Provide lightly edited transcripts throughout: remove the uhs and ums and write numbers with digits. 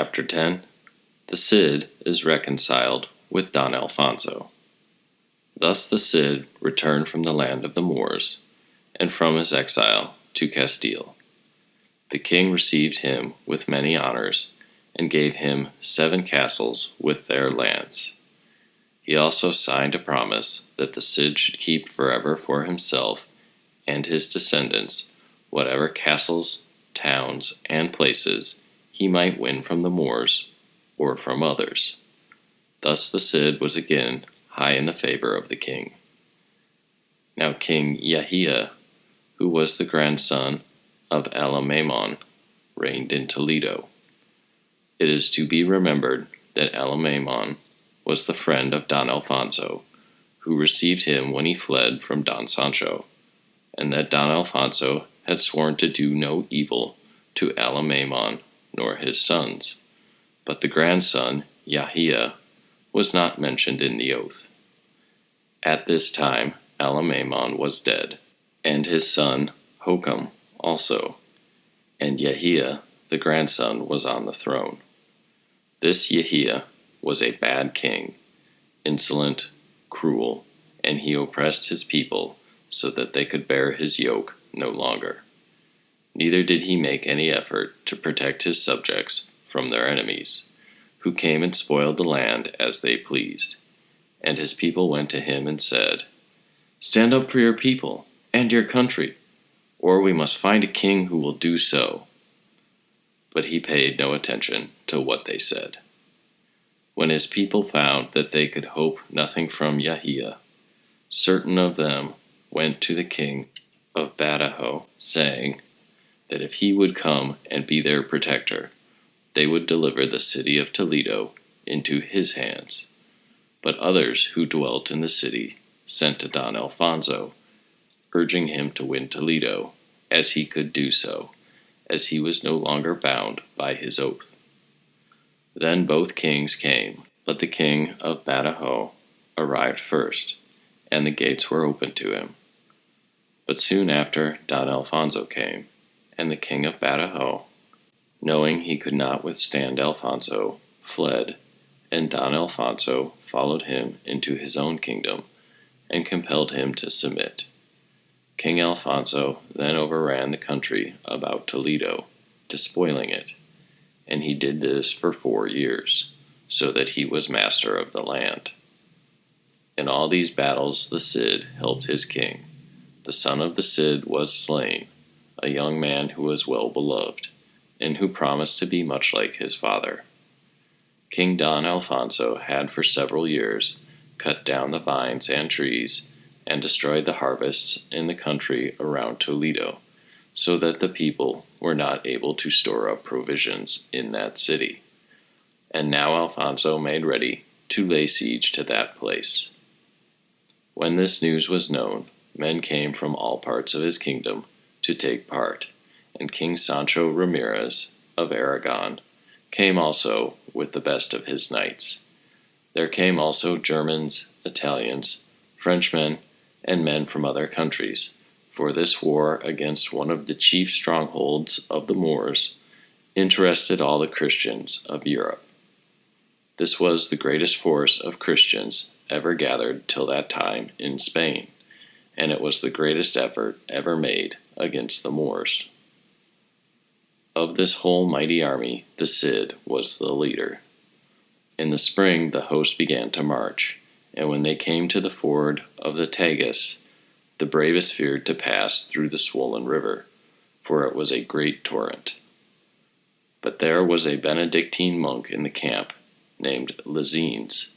Chapter 10. The Cid is reconciled with Don Alfonso. Thus the Cid returned from the land of the Moors, and from his exile to Castile. The king received him with many honors, and gave him 7 castles with their lands. He also signed a promise that the Cid should keep forever for himself and his descendants whatever castles, towns, and places he might win from the Moors or from others. Thus the Cid was again high in the favor of the king. Now King Ä'θið, who was the grandson of al-Maimon, reigned in Toledo. It is to be remembered that al-Maimon was the friend of Don Alfonso, who received him when he fled from Don Sancho, and that Don Alfonso had sworn to do no evil to al-Maimon nor his sons, but the grandson, Ä'θið, was not mentioned in the oath. At this time al-Maimon was dead, and his son Hokam also, and Ä'θið, the grandson, was on the throne. This Ä'θið was a bad king, insolent, cruel, and he oppressed his people so that they could bear his yoke no longer. Neither did he make any effort to protect his subjects from their enemies, who came and spoiled the land as they pleased. And his people went to him and said, "Stand up for your people and your country, or we must find a king who will do so." But he paid no attention to what they said. When his people found that they could hope nothing from Ä'θið, certain of them went to the king of Badajoz, saying that if he would come and be their protector, they would deliver the city of Toledo into his hands. But others who dwelt in the city sent to Don Alfonso, urging him to win Toledo, as he could do so, as he was no longer bound by his oath. Then both kings came, but the king of Badajoz arrived first, and the gates were opened to him. But soon after Don Alfonso came, and the king of Badajoz, knowing he could not withstand Alfonso, fled, and Don Alfonso followed him into his own kingdom, and compelled him to submit. King Alfonso then overran the country about Toledo, despoiling it, and he did this for 4 years, so that he was master of the land. In all these battles the Cid helped his king. The son of the Cid was slain, a young man who was well beloved, and who promised to be much like his father. King Don Alfonso had for several years cut down the vines and trees, and destroyed the harvests in the country around Toledo, so that the people were not able to store up provisions in that city. And now Alfonso made ready to lay siege to that place. When this news was known, men came from all parts of his kingdom to take part, and King Sancho Ramirez of Aragon came also with the best of his knights. There came also Germans, Italians, Frenchmen, and men from other countries, for this war against one of the chief strongholds of the Moors interested all the Christians of Europe. This was the greatest force of Christians ever gathered till that time in Spain, and it was the greatest effort ever made against the Moors. Of this whole mighty army the Cid was the leader. In the spring the host began to march, and when they came to the ford of the Tagus, the bravest feared to pass through the swollen river, for it was a great torrent. But there was a Benedictine monk in the camp, named Lezines,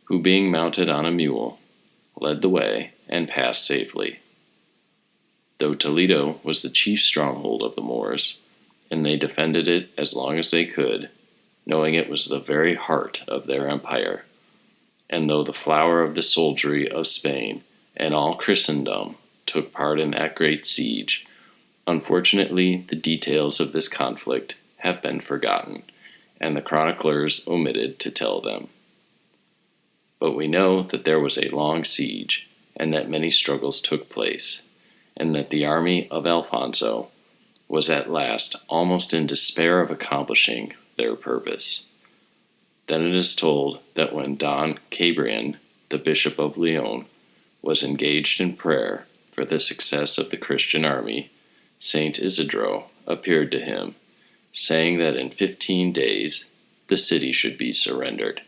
who being mounted on a mule, led the way and passed safely. Though Toledo was the chief stronghold of the Moors, and they defended it as long as they could, knowing it was the very heart of their empire, and though the flower of the soldiery of Spain and all Christendom took part in that great siege, unfortunately the details of this conflict have been forgotten, and the chroniclers omitted to tell them. But we know that there was a long siege, and that many struggles took place, and that the army of Alfonso was at last almost in despair of accomplishing their purpose. Then it is told that when Don Campeador, the Bishop of Leon, was engaged in prayer for the success of the Christian army, Saint Isidro appeared to him, saying that in 15 days the city should be surrendered.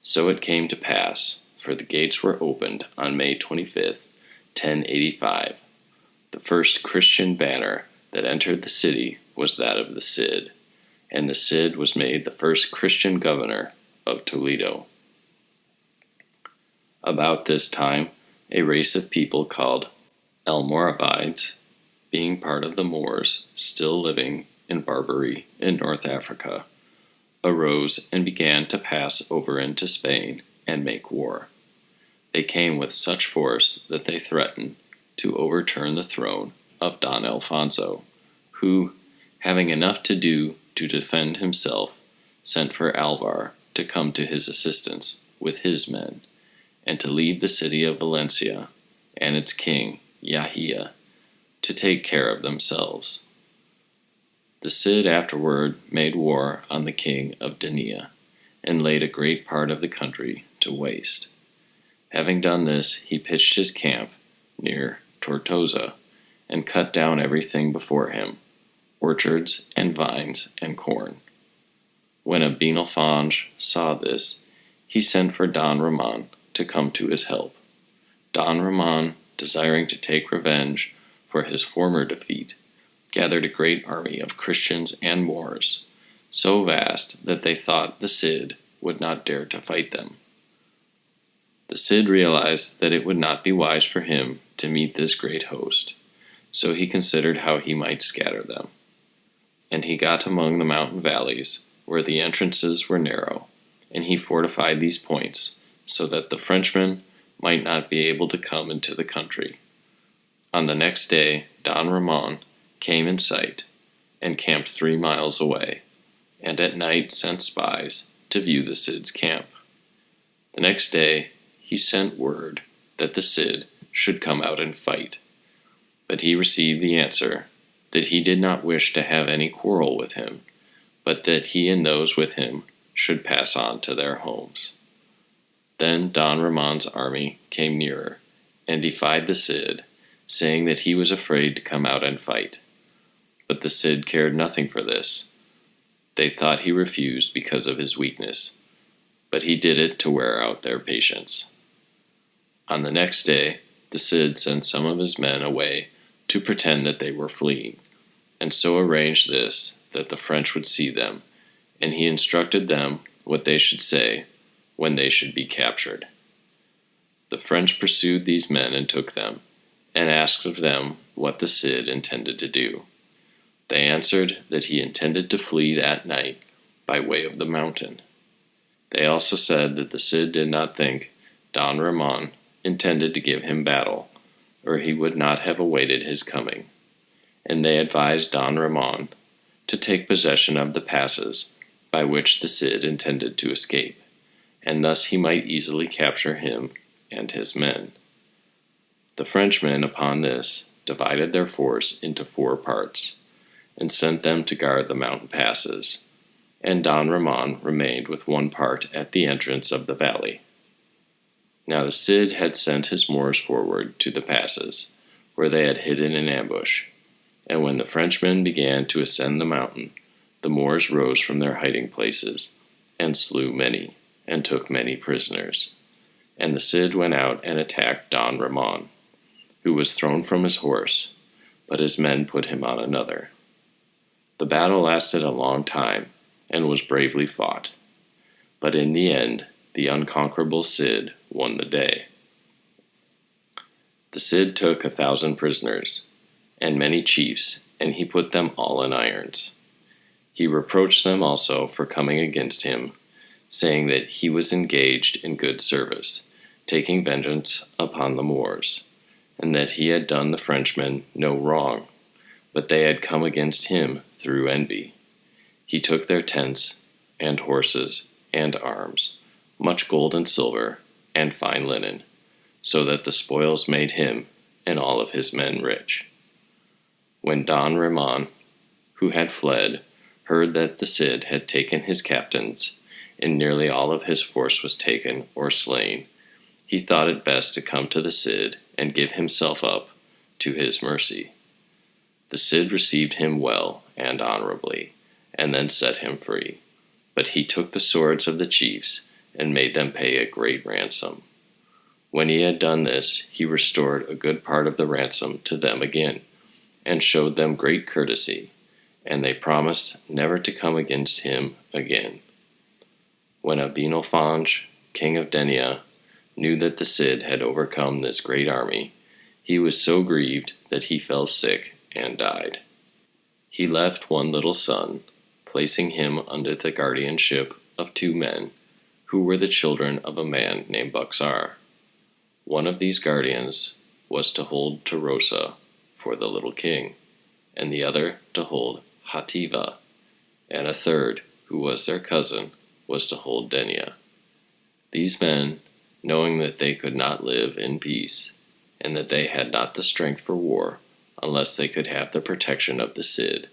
So it came to pass, for the gates were opened on May 25th, 1085. The first Christian banner that entered the city was that of the Cid, and the Cid was made the first Christian governor of Toledo. About this time, a race of people called Almoravides, being part of the Moors still living in Barbary in North Africa, arose and began to pass over into Spain and make war. They came with such force that they threatened to overturn the throne of Don Alfonso, who, having enough to do to defend himself, sent for Alvar to come to his assistance with his men, and to leave the city of Valencia and its king, Yahia, to take care of themselves. The Cid afterward made war on the king of Denia, and laid a great part of the country to waste. Having done this, he pitched his camp near Tortosa, and cut down everything before him, orchards and vines and corn. When Don Alfonso saw this, he sent for Don Ramon to come to his help. Don Ramon, desiring to take revenge for his former defeat, gathered a great army of Christians and Moors, so vast that they thought the Cid would not dare to fight them. The Cid realized that it would not be wise for him to meet this great host, so he considered how he might scatter them. And he got among the mountain valleys, where the entrances were narrow, and he fortified these points, so that the Frenchmen might not be able to come into the country. On the next day, Don Ramon came in sight, and camped 3 miles away, and at night sent spies to view the Cid's camp. The next day, he sent word that the Cid should come out and fight, but he received the answer that he did not wish to have any quarrel with him, but that he and those with him should pass on to their homes. Then Don Ramon's army came nearer, and defied the Cid, saying that he was afraid to come out and fight. But the Cid cared nothing for this. They thought he refused because of his weakness, but he did it to wear out their patience. On the next day, the Cid sent some of his men away to pretend that they were fleeing, and so arranged this that the French would see them, and he instructed them what they should say when they should be captured. The French pursued these men and took them, and asked of them what the Cid intended to do. They answered that he intended to flee that night by way of the mountain. They also said that the Cid did not think Don Ramon intended to give him battle, or he would not have awaited his coming, and they advised Don Ramon to take possession of the passes by which the Cid intended to escape, and thus he might easily capture him and his men. The Frenchmen, upon this, divided their force into 4 parts, and sent them to guard the mountain passes, and Don Ramon remained with 1 part at the entrance of the valley. Now the Cid had sent his Moors forward to the passes, where they had hidden in ambush, and when the Frenchmen began to ascend the mountain, the Moors rose from their hiding places, and slew many, and took many prisoners. And the Cid went out and attacked Don Ramon, who was thrown from his horse, but his men put him on another. The battle lasted a long time, and was bravely fought, but in the end the unconquerable Cid won the day. The Cid took 1,000 prisoners, and many chiefs, and he put them all in irons. He reproached them also for coming against him, saying that he was engaged in good service, taking vengeance upon the Moors, and that he had done the Frenchmen no wrong, but they had come against him through envy. He took their tents, and horses, and arms, much gold and silver, and fine linen, so that the spoils made him and all of his men rich. When Don Ramon, who had fled, heard that the Cid had taken his captains, and nearly all of his force was taken or slain, he thought it best to come to the Cid and give himself up to his mercy. The Cid received him well and honorably, and then set him free. But he took the swords of the chiefs and made them pay a great ransom. When he had done this, he restored a good part of the ransom to them again, and showed them great courtesy, and they promised never to come against him again. When Don Alfonso, king of Denia, knew that the Cid had overcome this great army, he was so grieved that he fell sick and died. He left one little son, placing him under the guardianship of 2 men, who were the children of a man named Buxar. One of these guardians was to hold Tolosa for the little king, and the other to hold îþið, and a third, who was their cousin, was to hold Denia. These men, knowing that they could not live in peace, and that they had not the strength for war unless they could have the protection of the Cid,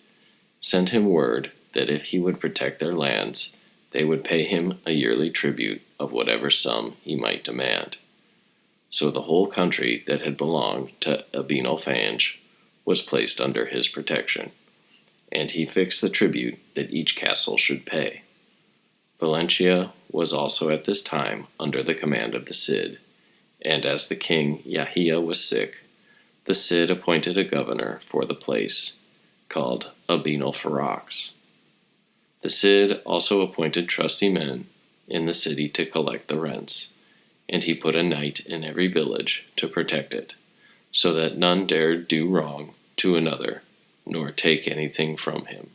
sent him word that if he would protect their lands, they would pay him a yearly tribute of whatever sum he might demand. So the whole country that had belonged to Don Alfonso was placed under his protection, and he fixed the tribute that each castle should pay. Valencia was also at this time under the command of the Cid, and as the king Yahia was sick, the Cid appointed a governor for the place, called Abinalfarax. The Cid also appointed trusty men in the city to collect the rents, and he put a knight in every village to protect it, so that none dared do wrong to another, nor take anything from him.